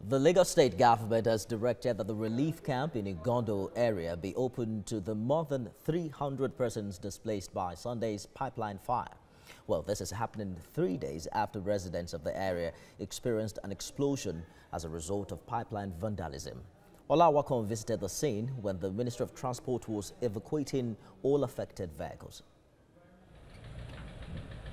The Lagos State government has directed that the relief camp in Igando area be opened to the more than 300 persons displaced by Sunday's pipeline fire. Well, this is happening 3 days after residents of the area experienced an explosion as a result of pipeline vandalism. Olawakon visited the scene when the Ministry of Transport was evacuating all affected vehicles.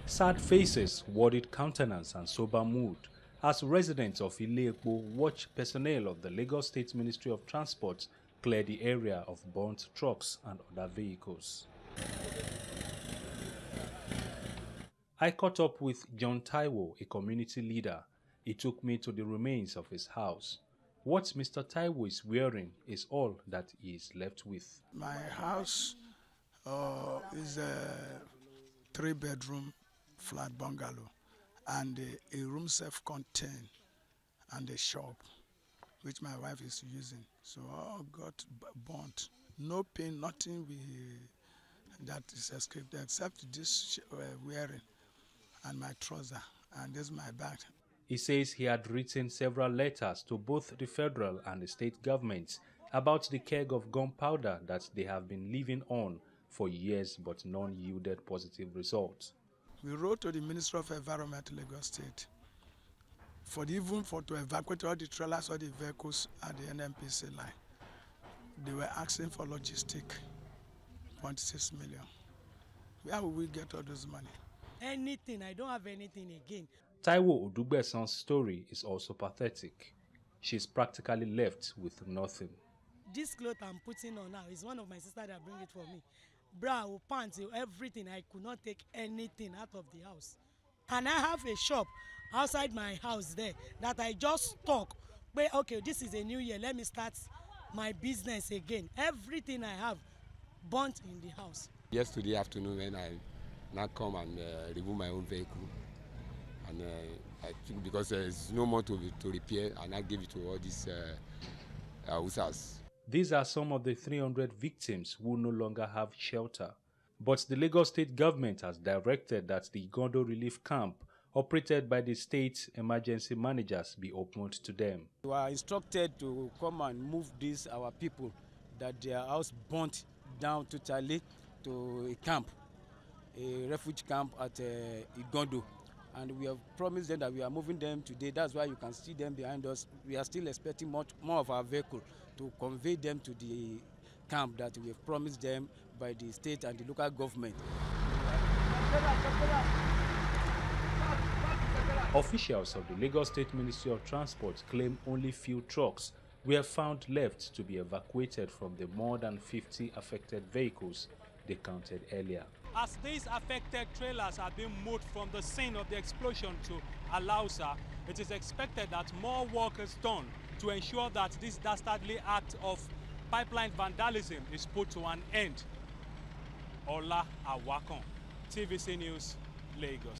Sad faces, worried countenance and sober mood as residents of Abule Egba watch personnel of the Lagos State Ministry of Transport clear the area of burnt trucks and other vehicles. I caught up with John Taiwo, a community leader. He took me to the remains of his house. What Mr. Taiwo is wearing is all that he is left with. My house is a 3-bedroom flat bungalow and a room self-contained and a shop which my wife is using. So all got burnt. No pain, nothing that is escaped except this wearing and my trouser, and this is my bag. He says he had written several letters to both the federal and the state governments about the keg of gunpowder that they have been living on for years, but none yielded positive results. We wrote to the Ministry of Environment, Lagos State, to evacuate all the trailers or the vehicles at the NMPC line. They were asking for logistic, 0.6 million. Where will we get all this money? Anything, I don't have anything again. Taiwo Odugbesan's story is also pathetic. She's practically left with nothing. This cloth I'm putting on now is one of my sisters that bring it for me. Bra, pants, everything. I could not take anything out of the house. And I have a shop outside my house there that I just stock. But okay, this is a new year. Let me start my business again. Everything I have burnt in the house. Yesterday afternoon when I now come and remove my own vehicle, and I think because there's no more to repair, and I give it to all these houses. These are some of the 300 victims who no longer have shelter. But the Lagos State government has directed that the Igando relief camp, operated by the state emergency managers, be opened to them. We are instructed to come and move these our people that their house burnt down totally to a camp, a refuge camp at Igando. And we have promised them that we are moving them today. That's why you can see them behind us. We are still expecting much more of our vehicle to convey them to the camp that we have promised them by the state and the local government. Officials of the Lagos State Ministry of Transport claim only few trucks were found left to be evacuated from the more than 50 affected vehicles they counted earlier. As these affected trailers are being moved from the scene of the explosion to Alausa, it is expected that more work is done to ensure that this dastardly act of pipeline vandalism is put to an end. Ola Awakon, TVC News, Lagos.